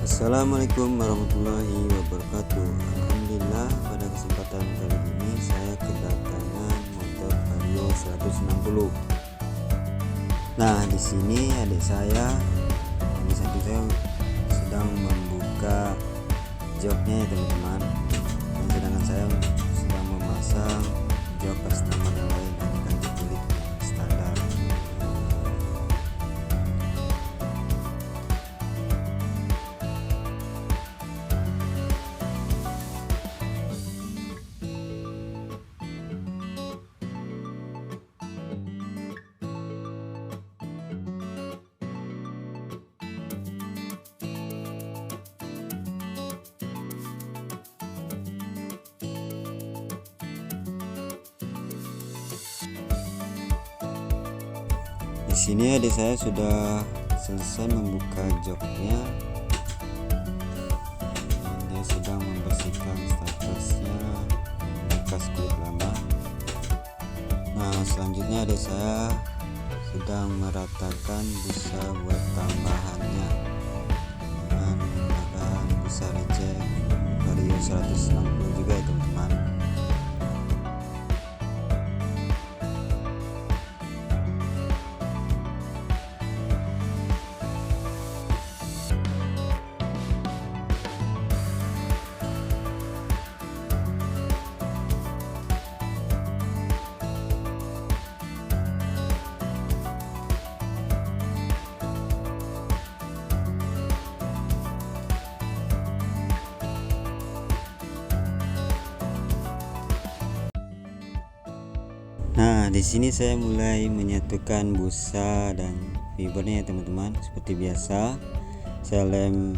Assalamualaikum warahmatullahi wabarakatuh. Alhamdulillah, pada kesempatan kali ini saya kedatangan motor Vario 160. Nah, di sini adik saya sedang membuka joknya ya teman-teman. Dan sedangkan saya sedang memasang jok customer yang lain, ini kan jepit standar. Di sini adik saya sudah selesai membuka joknya. Dia sedang membersihkan startersnya, bekas kulit lama. Nah, selanjutnya adik saya sedang meratakan busa buat tambahannya dengan menggunakan busa receh Vario 160 juga ya teman-teman. Nah, di sini saya mulai menyatukan busa dan fibernya ya teman-teman. Seperti biasa, saya lem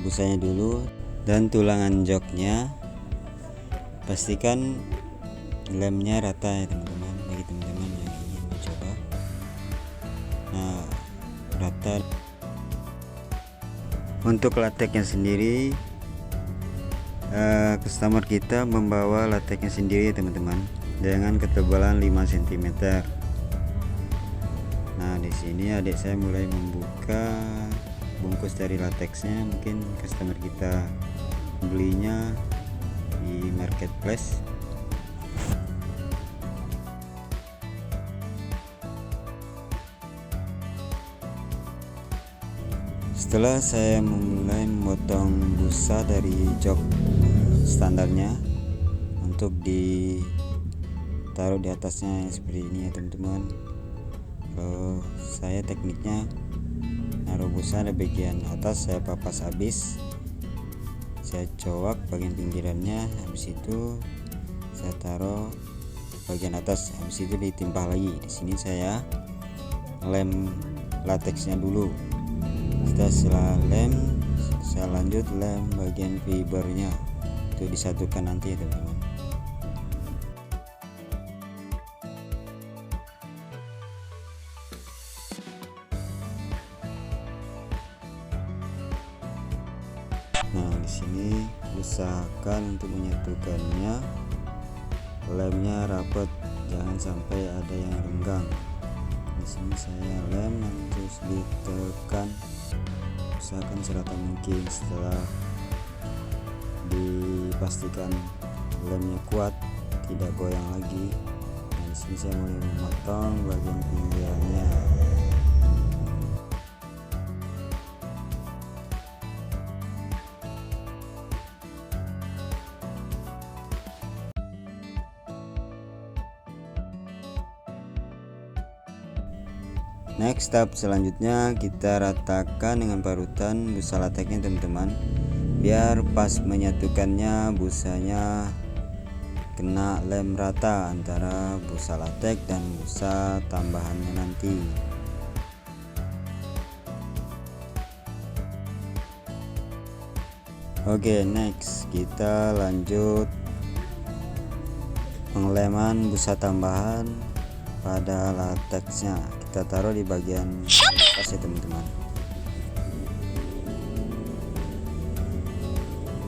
busanya dulu dan tulangan joknya. Pastikan lemnya rata ya teman-teman, bagi teman-teman yang ingin mencoba. Nah, rata. Untuk lateknya sendiri, customer kita membawa lateknya sendiri ya teman-teman, dengan ketebalan 5 cm. Nah, di sini adik saya mulai membuka bungkus dari lateksnya. Mungkin customer kita belinya di marketplace. Setelah saya mulai memotong busa dari jok standarnya untuk taruh di atasnya seperti ini ya teman-teman. Kalau saya tekniknya naruh busa di bagian atas, saya papas habis, saya cowok bagian pinggirannya, habis itu saya taruh bagian atas, habis itu ditimpah lagi. Di sini saya lem lateksnya dulu. Setelah lem, saya lanjut lem bagian fibernya, itu disatukan nanti ya teman-teman. Nah, di sini usahakan untuk menyatukannya, lemnya rapat, jangan sampai ada yang renggang. Di sini saya lem, terus ditekan, usahakan serata mungkin. Setelah dipastikan lemnya kuat, tidak goyang lagi. Nah, di sini saya mulai memotong bagian pinggirannya. Next step selanjutnya kita ratakan dengan parutan busa lateknya teman-teman, biar pas menyatukannya busanya kena lem rata antara busa latek dan busa tambahannya nanti. Oke, next kita lanjut pengeleman busa tambahan pada lateksnya. Kita taruh di bagian atas ya teman-teman.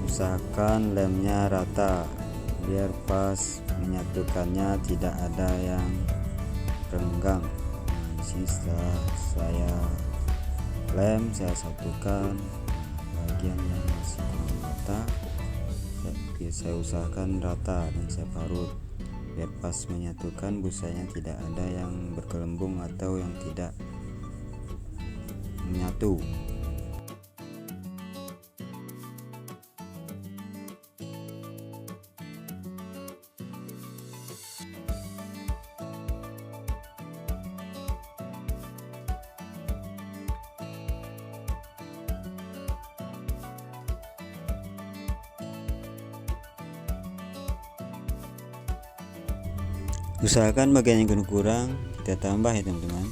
Usahakan lemnya rata biar pas menyatukannya tidak ada yang renggang. Nah, di sini setelah saya lem, saya satukan. bagian yang masih kurang rata saya usahakan rata dan saya parut biar pas menyatukan busanya tidak ada yang bergelembung atau yang tidak menyatu. Usahakan bagian yang kurang kita tambah ya teman-teman.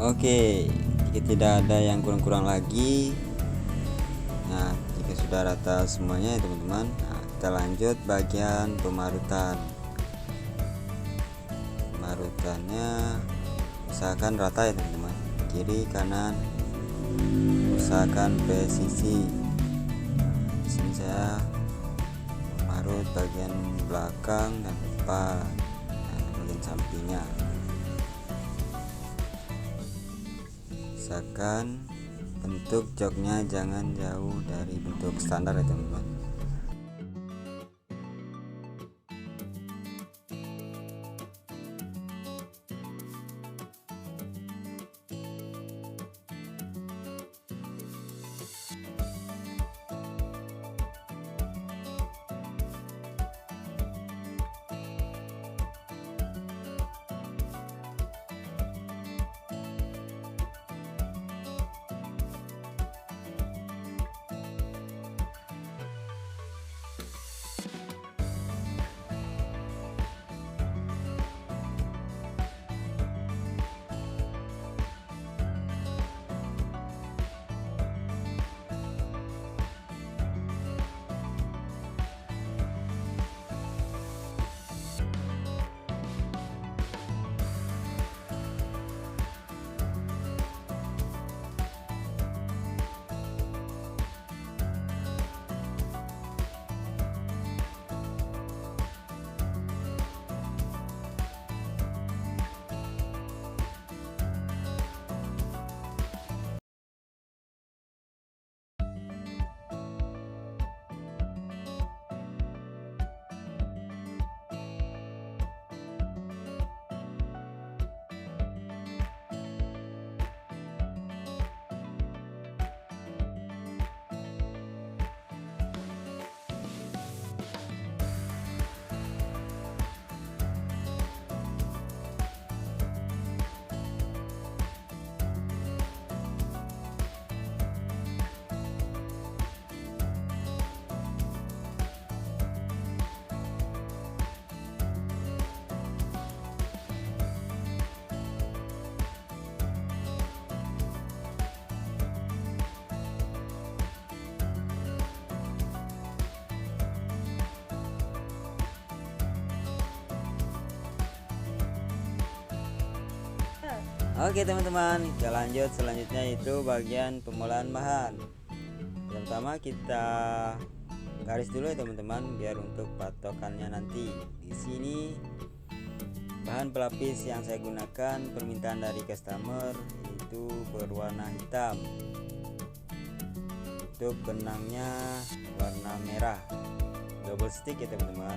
Oke, jika tidak ada yang kurang-kurang lagi, nah jika sudah rata semuanya ya teman-teman, nah, kita lanjut bagian pemarutan. Pemarutannya usahakan rata ya teman-teman, kiri kanan usahakan presisi. Di sini saya memarut bagian belakang dan depan, nah, bagian sampingnya. Usahakan bentuk joknya jangan jauh dari bentuk standar ya teman-teman. Oke teman-teman, kita lanjut selanjutnya itu bagian pemulahan bahan. Pertama kita garis dulu ya teman-teman, biar untuk patokannya nanti. Di sini bahan pelapis yang saya gunakan permintaan dari customer itu berwarna hitam. Untuk benangnya warna merah, double stick ya teman-teman.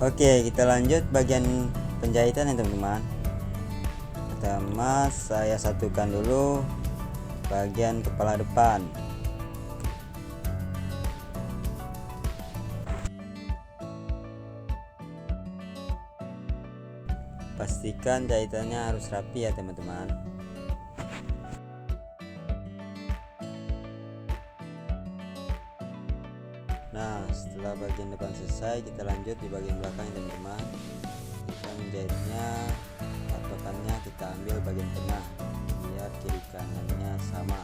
Oke, kita lanjut bagian penjahitan ya teman-teman. Pertama saya satukan dulu bagian kepala depan. Pastikan jahitannya harus rapi ya teman-teman. Nah, setelah bagian depan selesai, kita lanjut di bagian belakang teman-teman. Kita menjahitnya, patokannya kita ambil bagian tengah biar kiri kanannya sama.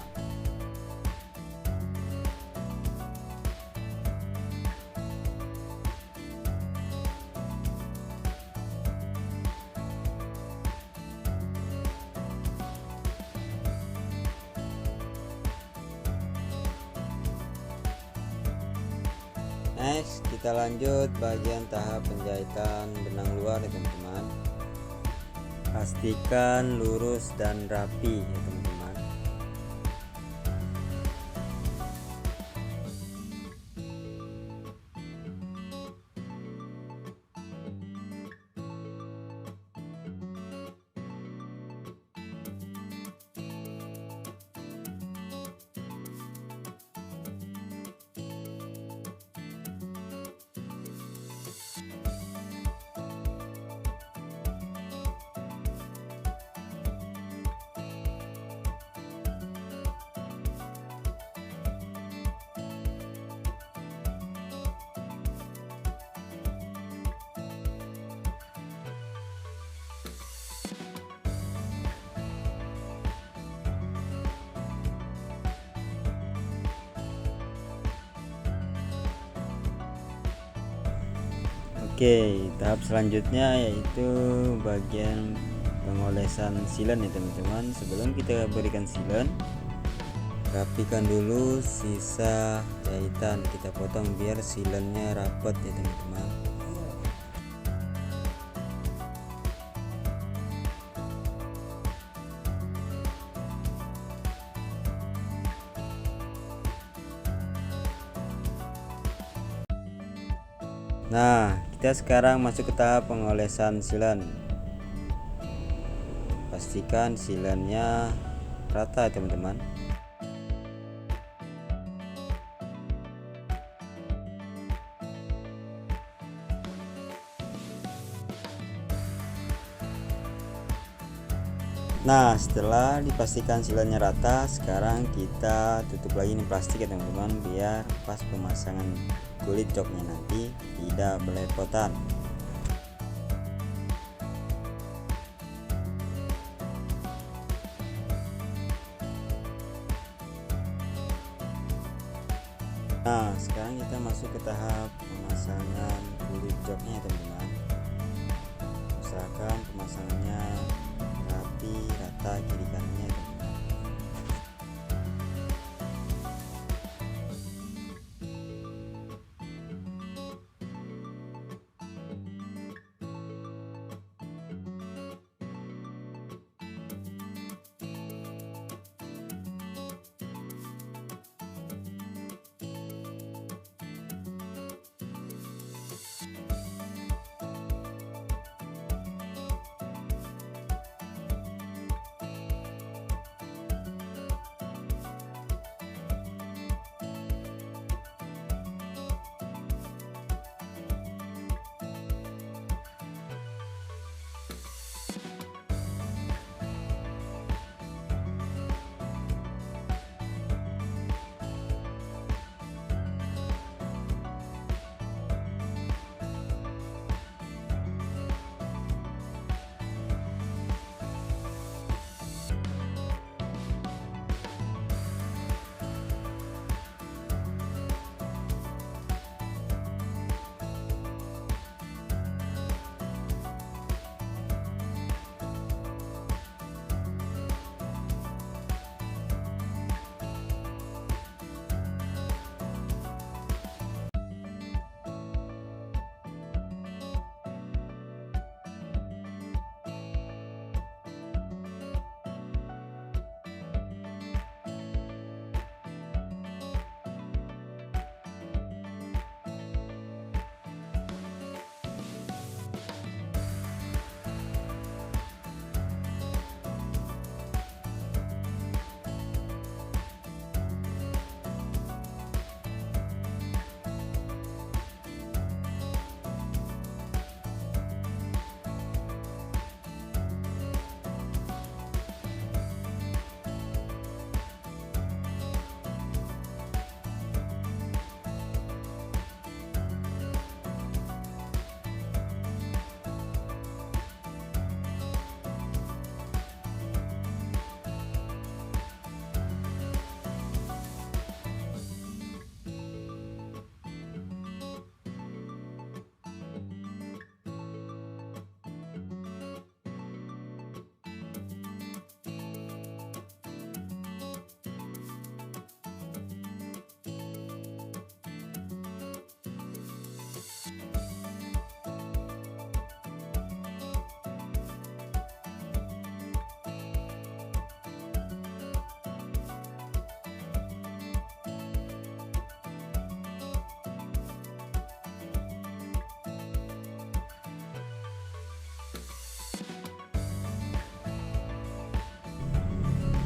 Next, kita lanjut bagian tahap penjahitan benang luar ya teman-teman. Pastikan lurus dan rapi ya teman-teman. Oke, tahap selanjutnya yaitu bagian pengolesan silen ya teman-teman. Sebelum kita berikan silen, rapikan dulu sisa jahitan, kita potong biar silennya rapet ya teman-teman. Nah, kita sekarang masuk ke tahap pengolesan silen. Pastikan silennya rata teman-teman. Nah, setelah dipastikan silennya rata, sekarang kita tutup lagi ini plastik ya teman-teman, biar pas pemasangan kulit joknya nanti tidak belepotan. Nah, sekarang kita masuk ke tahap pemasangan kulit joknya ya teman-teman. Usahakan pemasangannya rapi, rata kiri kanannya ya teman-teman.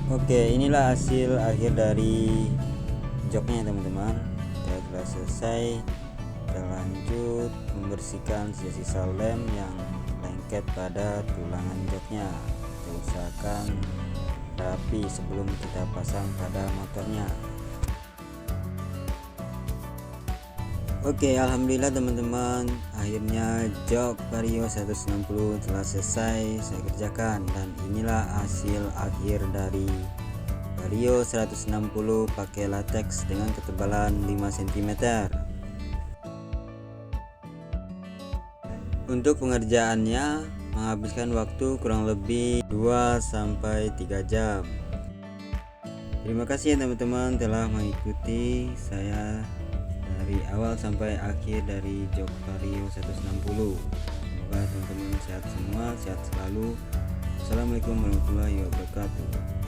Oke, inilah hasil akhir dari joknya teman-teman. Kita telah selesai. Kita lanjut membersihkan sisa-sisa lem yang lengket pada tulangan joknya. Kita usahakan rapi sebelum kita pasang pada motornya. Oke, alhamdulillah teman-teman, akhirnya jok Vario 160 telah selesai saya kerjakan, dan inilah hasil akhir dari Vario 160 pakai latex dengan ketebalan 5 cm. Untuk pengerjaannya menghabiskan waktu kurang lebih 2-3 jam. Terima kasih ya teman-teman telah mengikuti saya dari awal sampai akhir dari jok Vario 160. Semoga teman-teman sehat semua, sehat selalu. Assalamualaikum warahmatullahi wabarakatuh.